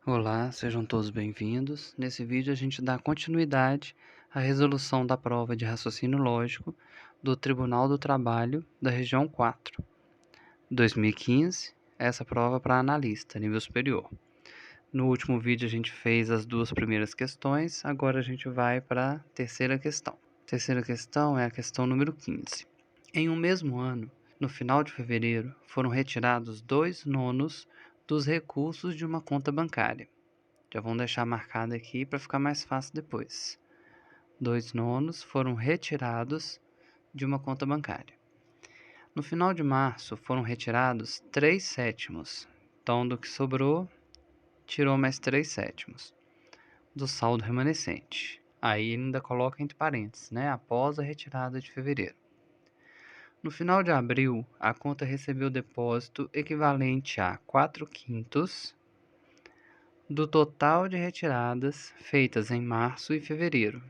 Olá, sejam todos bem-vindos. Nesse vídeo a gente dá continuidade à resolução da prova de raciocínio lógico do Tribunal do Trabalho da Região 4, 2015, essa prova para analista, nível superior. No último vídeo a gente fez as duas primeiras questões, agora a gente vai para a terceira questão. A terceira questão é a questão número 15. Em um mesmo ano, no final de fevereiro, foram retirados 2/9 dos recursos de uma conta bancária. Já vamos deixar marcado aqui para ficar mais fácil depois. 2/9 foram retirados de uma conta bancária. No final de março foram retirados 3/7. Então, do que sobrou, tirou mais 3/7 do saldo remanescente. Aí ainda coloca entre parênteses, né? Após a retirada de fevereiro. No final de abril, a conta recebeu depósito equivalente a 4/5 do total de retiradas feitas em março e fevereiro.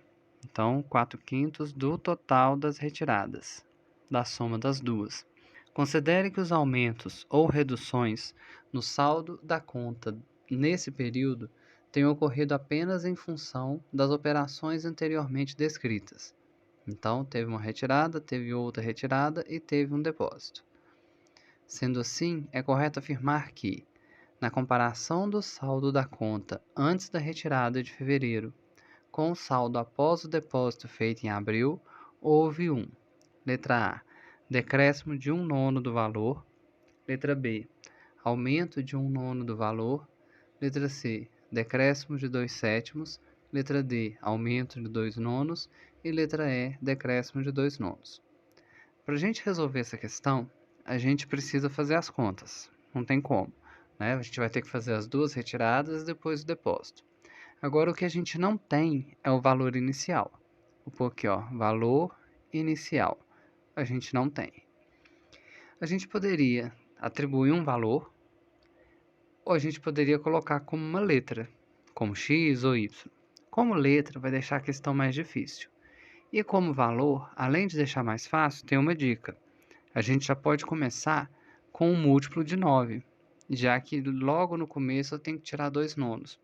Então, 4/5 do total das retiradas, da soma das duas. Considere que os aumentos ou reduções no saldo da conta nesse período tenham ocorrido apenas em função das operações anteriormente descritas. Então, teve uma retirada, teve outra retirada e teve um depósito. Sendo assim, é correto afirmar que, na comparação do saldo da conta antes da retirada de fevereiro com o saldo após o depósito feito em abril, houve letra A, decréscimo de 1/9 do valor, letra B, aumento de 1/9 do valor, letra C, decréscimo de 2/7, letra D, aumento de 2/9 e letra E, decréscimo de 2/9. Para a gente resolver essa questão, a gente precisa fazer as contas, não tem como, né? A gente vai ter que fazer as duas retiradas e depois o depósito. Agora, o que a gente não tem é o valor inicial. Vou pôr aqui, ó, valor inicial. A gente não tem. A gente poderia atribuir um valor, ou a gente poderia colocar como uma letra, como x ou y. Como letra, vai deixar a questão mais difícil. E como valor, além de deixar mais fácil, tem uma dica. A gente já pode começar com um múltiplo de 9, já que logo no começo eu tenho que tirar 2/9.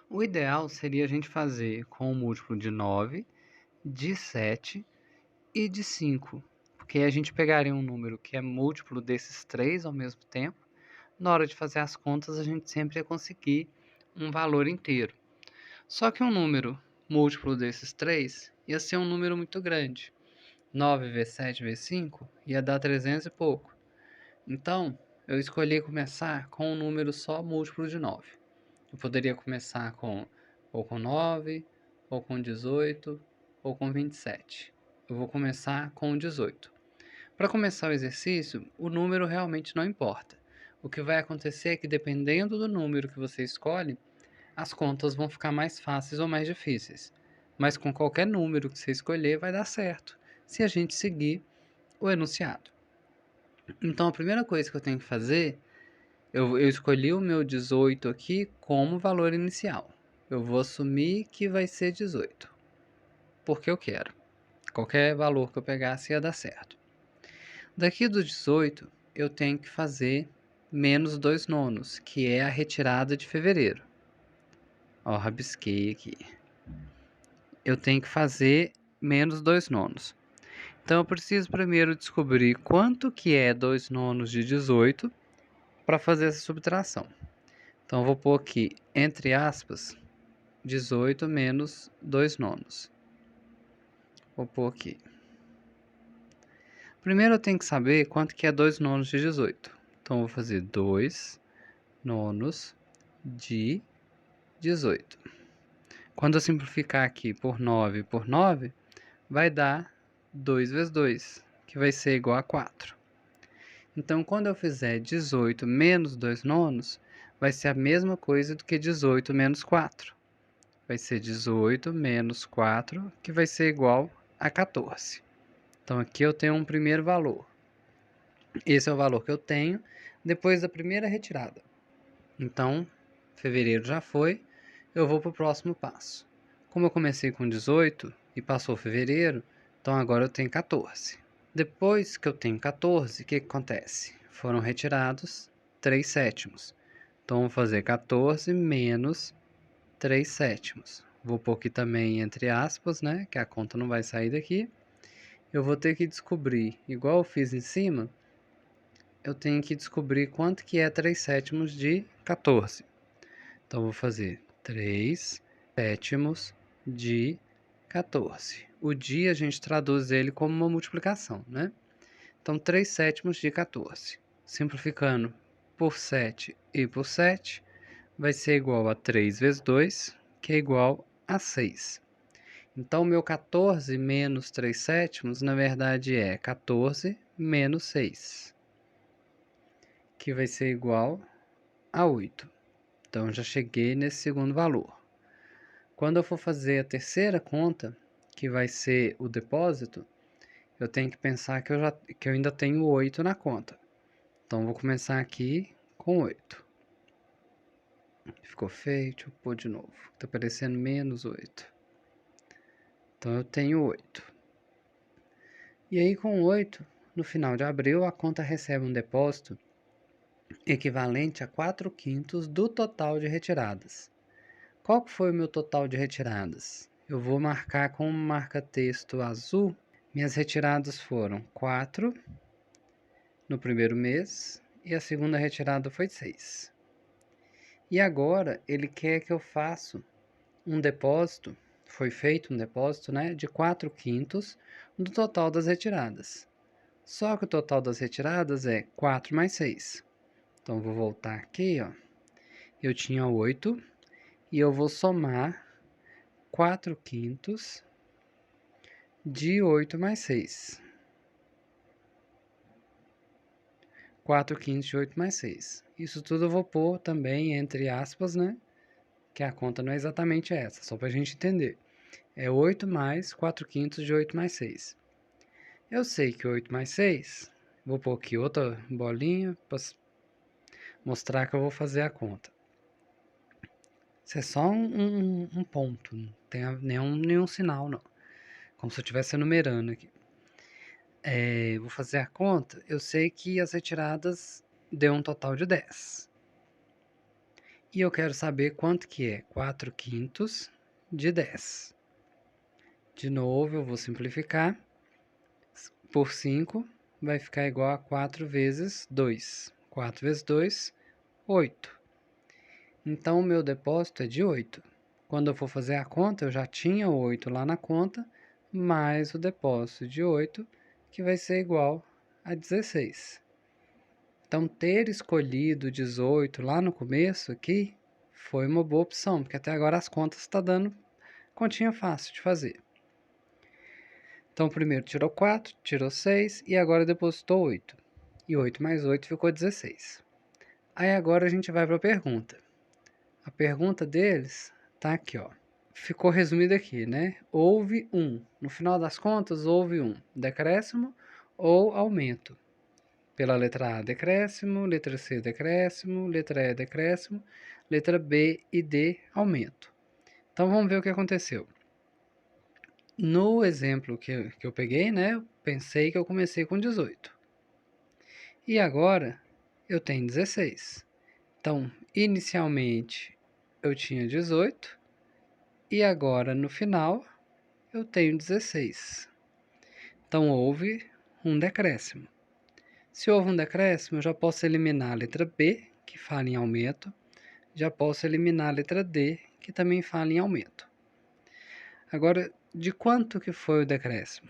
O ideal seria a gente fazer com um múltiplo de 9, de 7 e de 5, porque a gente pegaria um número que é múltiplo desses três ao mesmo tempo. Na hora de fazer as contas, a gente sempre ia conseguir um valor inteiro. Só que um número múltiplo desses três ia ser um número muito grande. 9 vezes 7 vezes 5 ia dar 300 e pouco. Então, eu escolhi começar com um número só múltiplo de 9. Eu poderia começar ou com 9, ou com 18, ou com 27. Eu vou começar com 18. Para começar o exercício, o número realmente não importa. O que vai acontecer é que, dependendo do número que você escolhe, as contas vão ficar mais fáceis ou mais difíceis. Mas com qualquer número que você escolher, vai dar certo, se a gente seguir o enunciado. Então, a primeira coisa que eu tenho que fazer, eu escolhi o meu 18 aqui como valor inicial. Eu vou assumir que vai ser 18, porque eu quero. Qualquer valor que eu pegasse ia dar certo. Daqui do 18, eu tenho que fazer menos 2/9, que é a retirada de fevereiro. Ó, rabisquei aqui. Eu tenho que fazer menos 2/9. Então, eu preciso primeiro descobrir quanto que é 2/9 de 18 para fazer essa subtração. Então, eu vou pôr aqui, entre aspas, 18 menos 2/9. Vou pôr aqui. Primeiro eu tenho que saber quanto que é 2/9 de 18. Então, eu vou fazer 2/9 de 18. Quando eu simplificar aqui por 9, vai dar 2 vezes 2, que vai ser igual a 4. Então, quando eu fizer 18 menos 2/9, vai ser a mesma coisa do que 18 menos 4. Vai ser 18 menos 4, que vai ser igual a 14. Então, aqui eu tenho um primeiro valor. Esse é o valor que eu tenho depois da primeira retirada. Então, fevereiro já foi, eu vou para o próximo passo. Como eu comecei com 18 e passou fevereiro, então agora eu tenho 14. Depois que eu tenho 14, o que acontece? Foram retirados 3/7. Então, vou fazer 14 menos 3 sétimos. Vou pôr aqui também entre aspas, né? Que a conta não vai sair daqui. Eu vou ter que descobrir, igual eu fiz em cima, eu tenho que descobrir quanto que é 3 sétimos de 14. Então, vou fazer 3 sétimos de 14. O dia a gente traduz ele como uma multiplicação, né? Então, 3 sétimos de 14. Simplificando por 7 e por 7, vai ser igual a 3 vezes 2, que é igual a 6. Então, meu 14 menos 3 sétimos, na verdade, é 14 menos 6, que vai ser igual a 8. Então, já cheguei nesse segundo valor. Quando eu for fazer a terceira conta, que vai ser o depósito, eu tenho que pensar que eu ainda tenho 8 na conta. Então, vou começar aqui com 8. Ficou feio, deixa eu pôr de novo. Tá parecendo menos 8. Então, eu tenho 8. E aí, com 8, no final de abril, a conta recebe um depósito equivalente a 4/5 do total de retiradas. Qual que foi o meu total de retiradas? Eu vou marcar com marca-texto azul. Minhas retiradas foram 4 no primeiro mês e a segunda retirada foi 6. E agora ele quer que eu faça um depósito, foi feito um depósito, né, de 4/5 do total das retiradas. Só que o total das retiradas é 4 mais 6. Então, vou voltar aqui, ó. Eu tinha 8 e eu vou somar 4/5 de 8 mais 6. 4/5 de 8 mais 6. Isso tudo eu vou pôr também entre aspas, né? Que a conta não é exatamente essa, só para a gente entender. É 8 mais 4/5 de 8 mais 6. Eu sei que 8 mais 6, vou pôr aqui outra bolinha para mostrar que eu vou fazer a conta. Isso é só um ponto, não tem nenhum sinal, não. Como se eu estivesse numerando aqui. Vou fazer a conta, eu sei que as retiradas deu um total de 10. E eu quero saber quanto que é 4/5 de 10. De novo, eu vou simplificar. Por 5, vai ficar igual a 4 vezes 2. 4 vezes 2, 8. Então, o meu depósito é de 8. Quando eu for fazer a conta, eu já tinha 8 lá na conta, mais o depósito de 8, que vai ser igual a 16. Então, ter escolhido 18 lá no começo aqui foi uma boa opção, porque até agora as contas estão dando continha fácil de fazer. Então, primeiro tirou 4, tirou 6 e agora depositou 8. E 8 mais 8 ficou 16. Aí agora a gente vai para a pergunta. A pergunta deles tá aqui, ó. Ficou resumido aqui, né? Houve no final das contas, houve decréscimo ou aumento. Pela letra A, decréscimo, letra C, decréscimo, letra E, decréscimo, letra B e D, aumento. Então, vamos ver o que aconteceu. No exemplo que eu peguei, né, eu pensei que eu comecei com 18. E agora, eu tenho 16. Então, inicialmente, eu tinha 18. E agora, no final, eu tenho 16. Então, houve um decréscimo. Se houve um decréscimo, eu já posso eliminar a letra B, que fala em aumento. Já posso eliminar a letra D, que também fala em aumento. Agora, de quanto que foi o decréscimo?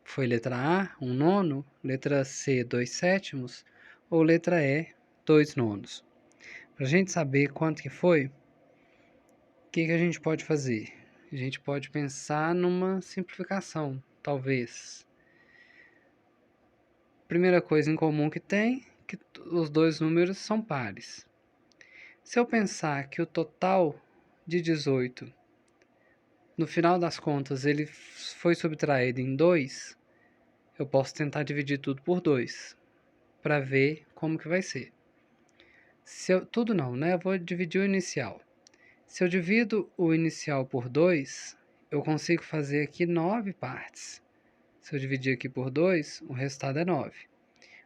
Foi letra A, 1/9, letra C, 2/7 ou letra E, 2/9? Para a gente saber quanto que foi, o que a gente pode fazer? A gente pode pensar numa simplificação, talvez. Primeira coisa em comum que tem, que os dois números são pares. Se eu pensar que o total de 18, no final das contas, ele foi subtraído em 2, eu posso tentar dividir tudo por 2, para ver como que vai ser. Tudo não, né? Eu vou dividir o inicial. Se eu divido o inicial por 2, eu consigo fazer aqui 9 partes. Se eu dividir aqui por 2, o resultado é 9.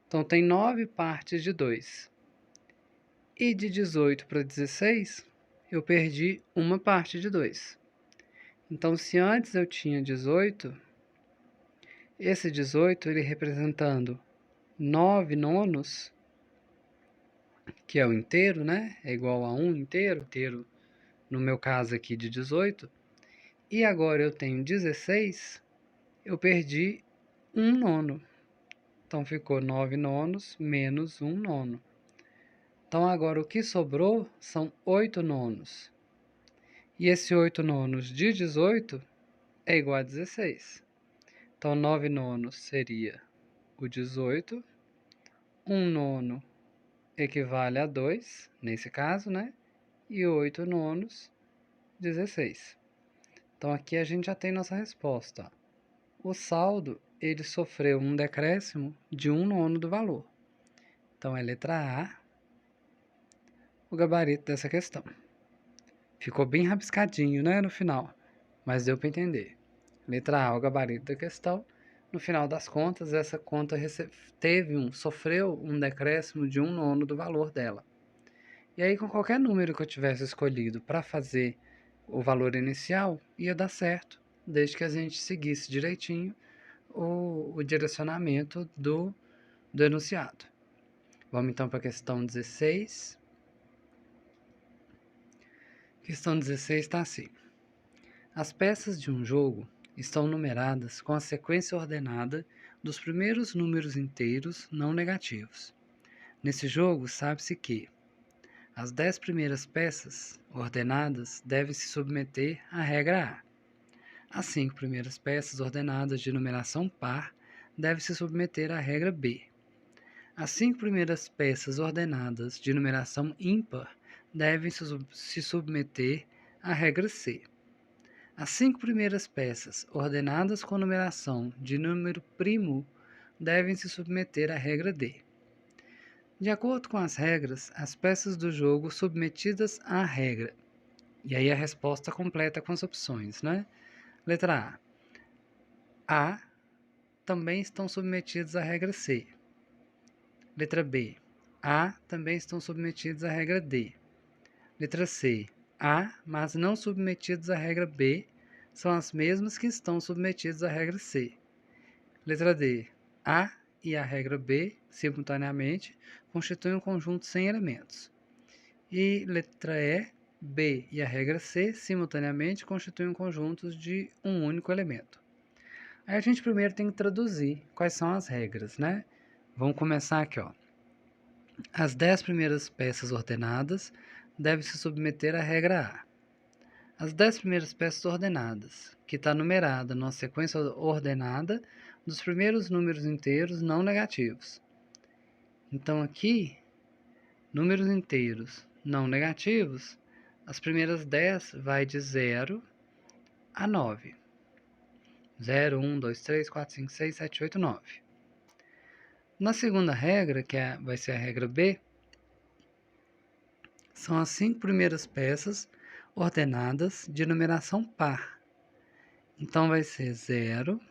Então, tem 9 partes de 2. E de 18 para 16, eu perdi uma parte de 2. Então, se antes eu tinha 18, esse 18 ele representando 9 nonos, que é o inteiro, né? É igual a 1 inteiro, no meu caso aqui de 18. E agora eu tenho 16, eu perdi 1 nono. Então ficou 9 nonos menos 1 nono. Então agora o que sobrou são 8 nonos. E esse 8 nonos de 18 é igual a 16. Então 9 nonos seria o 18. 1 nono equivale a 2, nesse caso, né? E 8 nonos, 16. Então aqui a gente já tem nossa resposta. O saldo, ele sofreu um decréscimo de 1 nono do valor. Então é letra A, o gabarito dessa questão. Ficou bem rabiscadinho, né, no final, mas deu para entender. Letra A, o gabarito da questão. No final das contas, essa conta sofreu um decréscimo de 1 nono do valor dela. E aí, com qualquer número que eu tivesse escolhido para fazer o valor inicial, ia dar certo, desde que a gente seguisse direitinho o direcionamento do enunciado. Vamos então para a questão 16. Questão 16 está assim. As peças de um jogo estão numeradas com a sequência ordenada dos primeiros números inteiros não negativos. Nesse jogo, sabe-se que as 10 primeiras peças ordenadas devem se submeter à regra A. As 5 primeiras peças ordenadas de numeração par devem se submeter à regra B. As 5 primeiras peças ordenadas de numeração ímpar devem se submeter à regra C. As 5 primeiras peças ordenadas com numeração de número primo devem se submeter à regra D. De acordo com as regras, as peças do jogo submetidas à regra. E aí a resposta completa com as opções, né? Letra A. A também estão submetidas à regra C. Letra B. A também estão submetidos à regra D. Letra C. A, mas não submetidos à regra B, são as mesmas que estão submetidas à regra C. Letra D. A e a regra B, simultaneamente, constituem um conjunto sem elementos. E letra E. B e a regra C, simultaneamente, constituem um conjunto de um único elemento. Aí a gente primeiro tem que traduzir quais são as regras, né? Vamos começar aqui, ó. As 10 primeiras peças ordenadas devem se submeter à regra A. As 10 primeiras peças ordenadas, que está numerada numa sequência ordenada dos primeiros números inteiros não negativos. Então aqui, números inteiros não negativos, as primeiras 10 vai de 0 a 9. 0, 1, 2, 3, 4, 5, 6, 7, 8, 9. Na segunda regra, que vai ser a regra B, são as 5 primeiras peças ordenadas de numeração par. Então vai ser 0,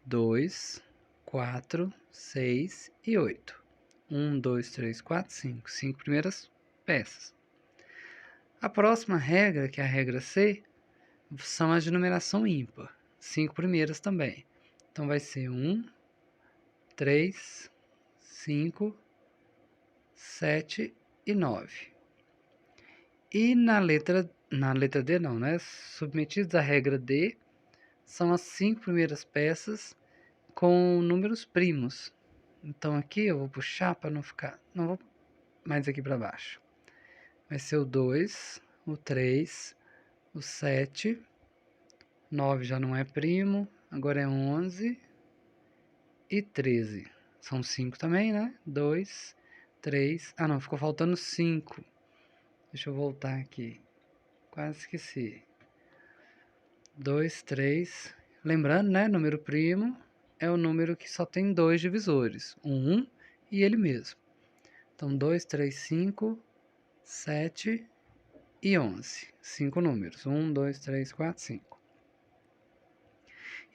2, 4, 6 e 8. 1, 2, 3, 4, 5. 5 primeiras peças. A próxima regra, que é a regra C, são as de numeração ímpar. 5 primeiras também. Então vai ser 1, 3, 5, 7 e 9. E na letra D não, né? Submetidos à regra D, são as 5 primeiras peças com números primos. Então aqui eu vou puxar para não ficar, não vou mais aqui para baixo. Vai ser o 2, o 3, o 7, 9 já não é primo, agora é 11 e 13. São 5 também, né? 2, 3, não, ficou faltando 5. Deixa eu voltar aqui. Quase esqueci. 2, 3. Lembrando, né? Número primo é o número que só tem 2 divisores. 1 e ele mesmo. Então, 2, 3, 5, 7 e 11. 5 números. 1, 2, 3, 4, 5.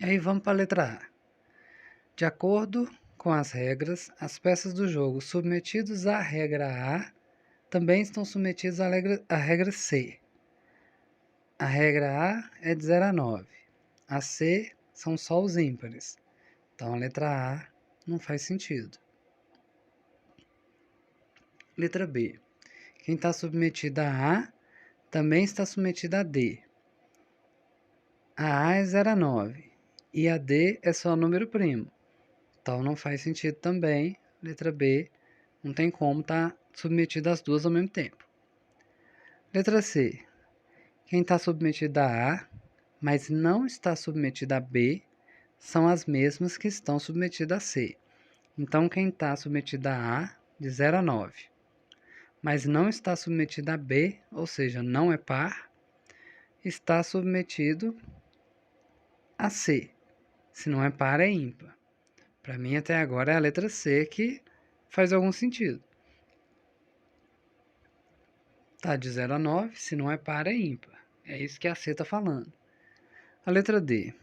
E aí vamos para a letra A. De acordo com as regras, as peças do jogo submetidas à regra A também estão submetidos à regra C. A regra A é de 0 a 9. A C são só os ímpares. Então, a letra A não faz sentido. Letra B. Quem está submetido a A também está submetido a D. A A é 0 a 9 e a D é só número primo. Então, não faz sentido também. Letra B, não tem como estar submetido às duas ao mesmo tempo. Letra C. Quem está submetido a A, mas não está submetido a B, são as mesmas que estão submetidas a C. Então, quem está submetido a A, de 0 a 9, mas não está submetido a B, ou seja, não é par, está submetido a C. Se não é par, é ímpar. Para mim, até agora, é a letra C que faz algum sentido. Tá de 0 a 9, se não é par, é ímpar. É isso que a C está falando. A letra D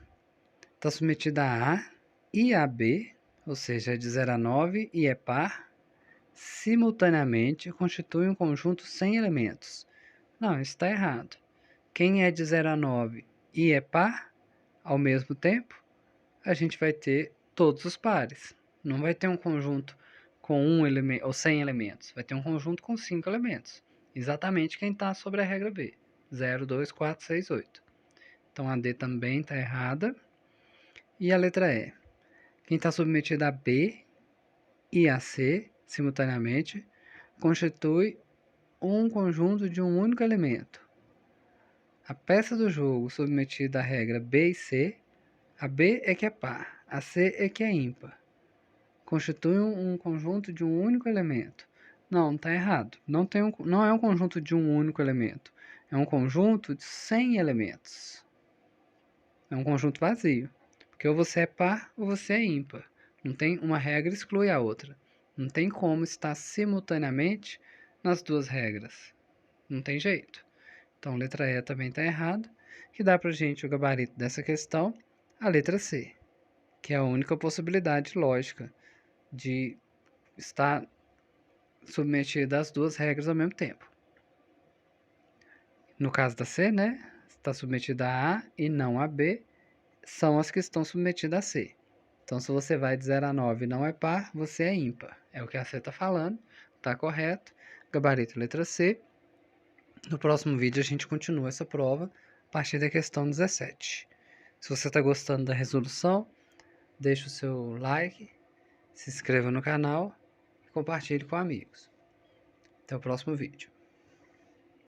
está submetida a A e a B, ou seja, é de 0 a 9 e é par, simultaneamente constituem um conjunto sem elementos. Não, isso está errado. Quem é de 0 a 9 e é par, ao mesmo tempo, a gente vai ter todos os pares. Não vai ter um conjunto com um elemento ou sem elementos. Vai ter um conjunto com 5 elementos. Exatamente quem está sobre a regra B. 0, 2, 4, 6, 8. Então a D também está errada. E a letra E. Quem está submetido a B e a C, simultaneamente, constitui um conjunto de um único elemento. A peça do jogo submetida à regra B e C, a B é que é par, a C é que é ímpar. Constitui um conjunto de um único elemento. Não, está errado. Não é um conjunto de um único elemento. É um conjunto de 100 elementos. É um conjunto vazio. Porque ou você é par ou você é ímpar. Não tem uma regra exclui a outra. Não tem como estar simultaneamente nas duas regras. Não tem jeito. Então, letra E também está errado. Que dá para a gente o gabarito dessa questão, a letra C, que é a única possibilidade lógica de estar submetida às duas regras ao mesmo tempo. No caso da C, né? Está submetida a A e não a B, são as que estão submetidas a C. Então, se você vai de 0 a 9 e não é par, você é ímpar. É o que a C está falando, está correto. Gabarito letra C. No próximo vídeo a gente continua essa prova a partir da questão 17. Se você está gostando da resolução, deixe o seu like, se inscreva no canal e compartilhe com amigos. Até o próximo vídeo.